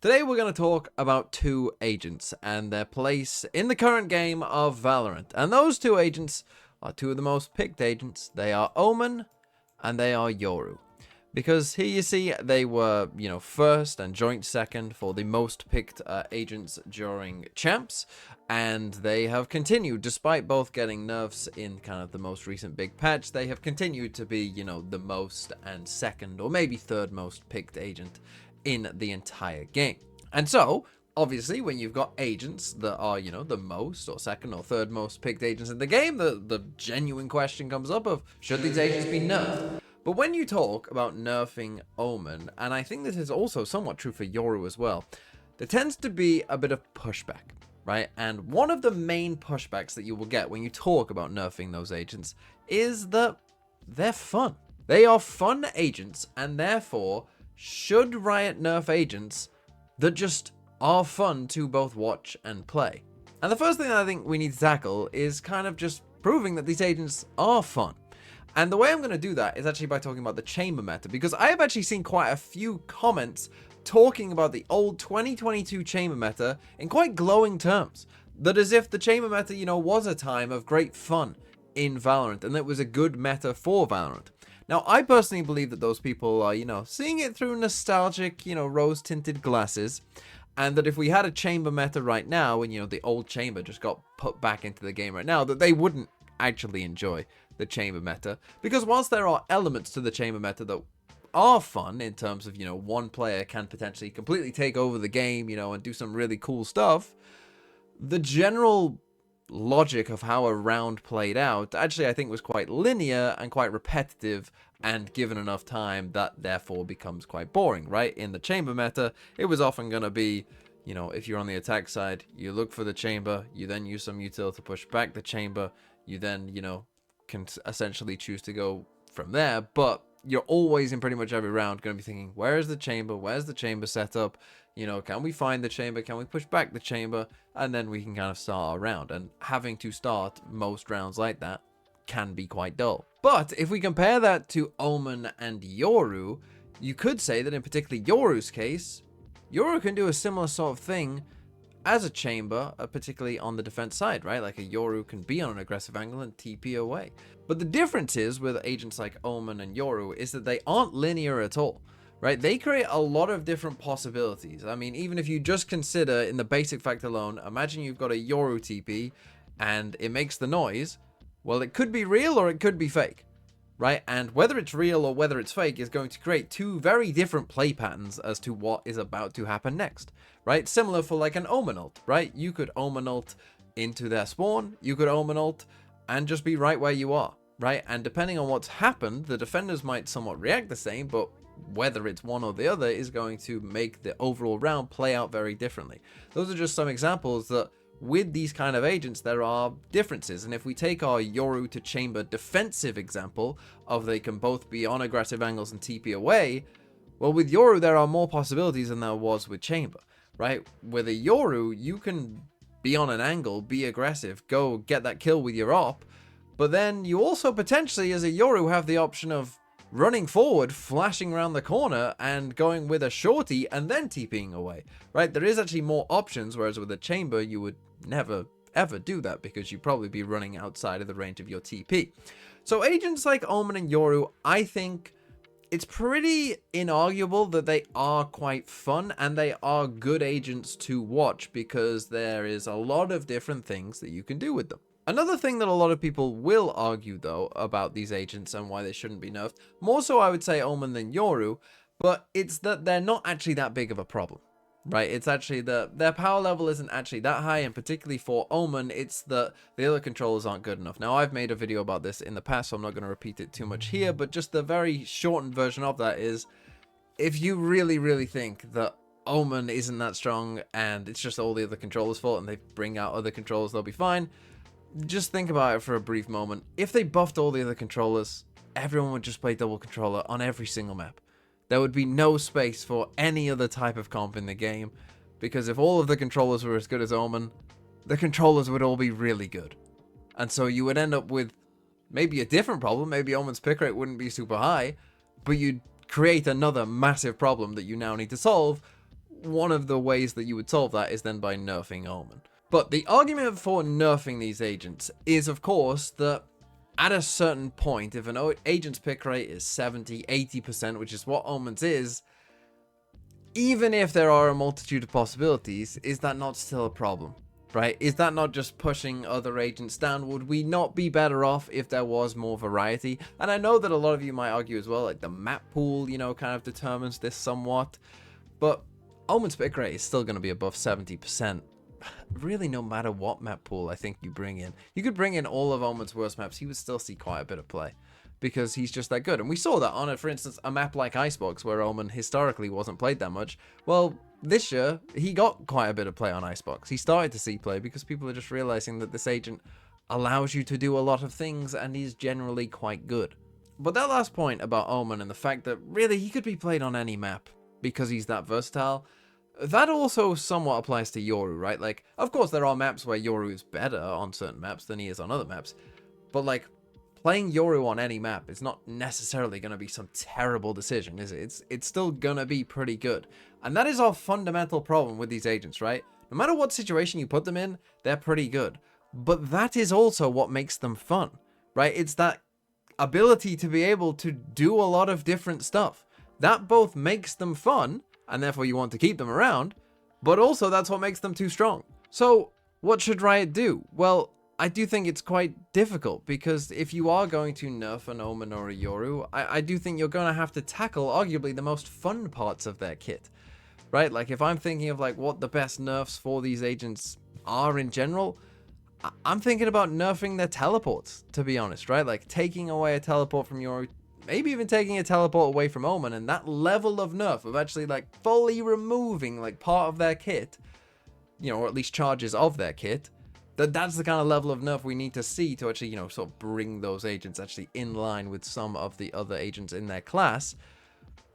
Today we're going to talk about two agents and their place in the current game of Valorant. And those two agents are two of the most picked agents. They are Omen and they are Yoru. Because here you see they were, first and joint second for the most picked agents during champs. And they have continued, despite both getting nerfs in kind of the most recent big patch, they have continued to be, the most and second or maybe third most picked agent in the entire game. And so, obviously, when you've got agents that are, the most or second or third most picked agents in the game, the genuine question comes up of, should these agents be nerfed? But when you talk about nerfing Omen, and I think this is also somewhat true for Yoru as well, there tends to be a bit of pushback, right? And one of the main pushbacks that you will get when you talk about nerfing those agents is that they're fun. They are fun agents, and therefore, should Riot nerf agents that just are fun to both watch and play? And the first thing I think we need to tackle is kind of just proving that these agents are fun. And the way I'm going to do that is actually by talking about the chamber meta, because I have actually seen quite a few comments talking about the old 2022 chamber meta in quite glowing terms. That as if the chamber meta, was a time of great fun in Valorant, and that was a good meta for Valorant. Now, I personally believe that those people are, seeing it through nostalgic, rose-tinted glasses, and that if we had a chamber meta right now, and, the old chamber just got put back into the game right now, that they wouldn't actually enjoy the chamber meta. Because whilst there are elements to the chamber meta that are fun in terms of, one player can potentially completely take over the game, and do some really cool stuff, the general logic of how a round played out actually I think was quite linear and quite repetitive, and given enough time that therefore becomes quite boring, right? In the chamber meta, it was often going to be, if you're on the attack side, you look for the chamber, you then use some util to push back the chamber, you then, can essentially choose to go from there, but you're always in pretty much every round going to be thinking, where's the chamber? Where's the chamber set up? Can we find the chamber? Can we push back the chamber? And then we can kind of start our round. And having to start most rounds like that can be quite dull. But if we compare that to Omen and Yoru, you could say that in particularly Yoru's case, Yoru can do a similar sort of thing as a chamber, particularly on the defense side, right? Like a Yoru can be on an aggressive angle and TP away. But the difference is with agents like Omen and Yoru is that they aren't linear at all, right? They create a lot of different possibilities. I mean, even if you just consider in the basic fact alone, imagine you've got a Yoru TP and it makes the noise. Well, it could be real or it could be fake, right? And whether it's real or whether it's fake is going to create two very different play patterns as to what is about to happen next, right? Similar for like an Omen ult, right? You could Omen ult into their spawn, you could Omen ult and just be right where you are, right? And depending on what's happened, the defenders might somewhat react the same, but whether it's one or the other is going to make the overall round play out very differently. Those are just some examples that with these kind of agents, there are differences. And if we take our Yoru to chamber defensive example of they can both be on aggressive angles and TP away, well, with Yoru, there are more possibilities than there was with chamber, right? With a Yoru, you can be on an angle, be aggressive, go get that kill with your op, but then you also potentially, as a Yoru, have the option of running forward, flashing around the corner, and going with a shorty, and then TPing away, right? There is actually more options, whereas with a chamber, you would never ever do that because you'd probably be running outside of the range of your TP. So agents like Omen and Yoru, I think it's pretty inarguable that they are quite fun and they are good agents to watch because there is a lot of different things that you can do with them. Another thing that a lot of people will argue, though, about these agents and why they shouldn't be nerfed, more so I would say Omen than Yoru, but it's that they're not actually that big of a problem, right? It's actually that their power level isn't actually that high, and particularly for Omen, it's that the other controllers aren't good enough. Now, I've made a video about this in the past, so I'm not going to repeat it too much here, but just the very shortened version of that is, if you really, really think that Omen isn't that strong and it's just all the other controllers' fault and they bring out other controllers, they'll be fine, just think about it for a brief moment. If they buffed all the other controllers, everyone would just play double controller on every single map. There would be no space for any other type of comp in the game, because if all of the controllers were as good as Omen, the controllers would all be really good. And so you would end up with maybe a different problem. Maybe Omen's pick rate wouldn't be super high, but you'd create another massive problem that you now need to solve, one of the ways that you would solve that is then by nerfing Omen. But the argument for nerfing these agents is, of course, that at a certain point, if an agent's pick rate is 70, 80%, which is what Omen's is, even if there are a multitude of possibilities, is that not still a problem? Right? Is that not just pushing other agents down? Would we not be better off if there was more variety? And I know that a lot of you might argue as well, like the map pool, you know, kind of determines this somewhat. But Omen's pick rate is still going to be above 70%. Really, no matter what map pool I think you bring in. You could bring in all of Omen's worst maps, he would still see quite a bit of play. Because he's just that good. And we saw that on, for instance, a map like Icebox, where Omen historically wasn't played that much. Well, this year, he got quite a bit of play on Icebox. He started to see play because people are just realizing that this agent allows you to do a lot of things and he's generally quite good. But that last point about Omen and the fact that really he could be played on any map because he's that versatile, that also somewhat applies to Yoru, right? Like, of course, there are maps where Yoru is better on certain maps than he is on other maps. But, like, playing Yoru on any map is not necessarily going to be some terrible decision, is it? It's still going to be pretty good. And that is our fundamental problem with these agents, right? No matter what situation you put them in, they're pretty good. But that is also what makes them fun, right? It's that ability to be able to do a lot of different stuff. That both makes them fun, and therefore you want to keep them around, but also that's what makes them too strong. So what should Riot do? Well, I do think it's quite difficult, because if you are going to nerf an Omen or a Yoru, I do think you're going to have to tackle arguably the most fun parts of their kit, right? Like, if I'm thinking of like what the best nerfs for these agents are in general, I'm thinking about nerfing their teleports, to be honest, right? Like taking away a teleport from Yoru, maybe even taking a teleport away from Omen, and that level of nerf of actually like fully removing like part of their kit, you know, or at least charges of their kit, that's the kind of level of nerf we need to see to actually, you know, sort of bring those agents actually in line with some of the other agents in their class.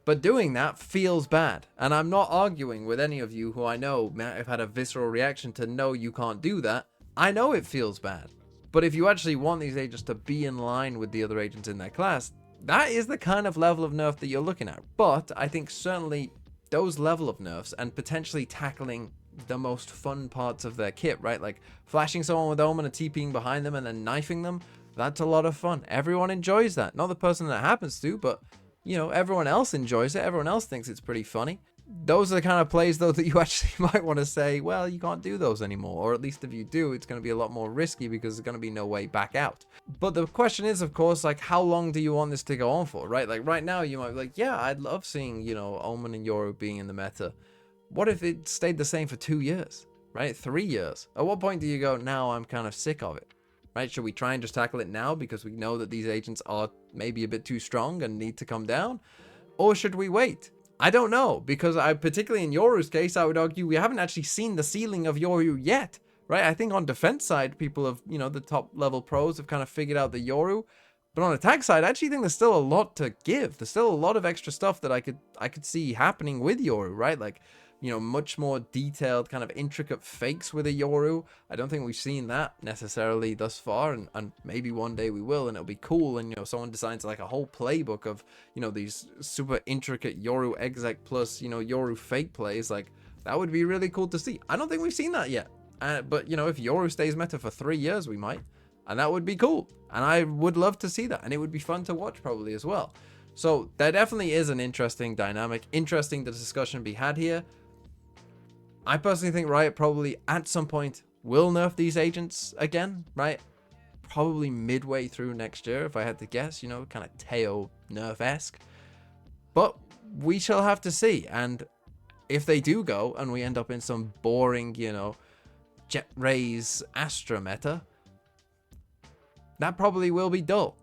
But doing that feels bad. And I'm not arguing with any of you who I know might have had a visceral reaction to no, you can't do that. I know it feels bad. But if you actually want these agents to be in line with the other agents in their class, that is the kind of level of nerf that you're looking at. But I think certainly those level of nerfs and potentially tackling the most fun parts of their kit, right? Like flashing someone with Omen and TPing behind them and then knifing them, that's a lot of fun. Everyone enjoys that. Not the person that happens to, but, you know, everyone else enjoys it. Everyone else thinks it's pretty funny. Those are the kind of plays, though, that you actually might want to say, well, you can't do those anymore. Or at least if you do, it's going to be a lot more risky because there's going to be no way back out. But the question is, of course, like, how long do you want this to go on for, right? Like, right now, you might be like, yeah, I'd love seeing, you know, Omen and Yoru being in the meta. What if it stayed the same for 2 years, right? 3 years? At what point do you go, now I'm kind of sick of it, right? Should we try and just tackle it now because we know that these agents are maybe a bit too strong and need to come down? Or should we wait? I don't know, because particularly in Yoru's case, I would argue we haven't actually seen the ceiling of Yoru yet, right? I think on defense side, people have, you know, the top level pros have kind of figured out the Yoru. But on attack side, I actually think there's still a lot to give. There's still a lot of extra stuff that I could see happening with Yoru, right? Like, you know, much more detailed kind of intricate fakes with a Yoru. I don't think we've seen that necessarily thus far, and maybe one day we will, and it'll be cool. And, you know, someone designs like a whole playbook of, you know, these super intricate Yoru exec plus, you know, Yoru fake plays. Like, that would be really cool to see. I don't think we've seen that yet. But, you know, if Yoru stays meta for 3 years, we might. And that would be cool. And I would love to see that. And it would be fun to watch probably as well. So there definitely is an interesting dynamic. Interesting the discussion be had here. I personally think Riot probably at some point will nerf these agents again, right? Probably midway through next year, if I had to guess, you know, kind of Teo nerf-esque. But we shall have to see. And if they do go and we end up in some boring, you know, Jet Rays Astra meta, that probably will be dull.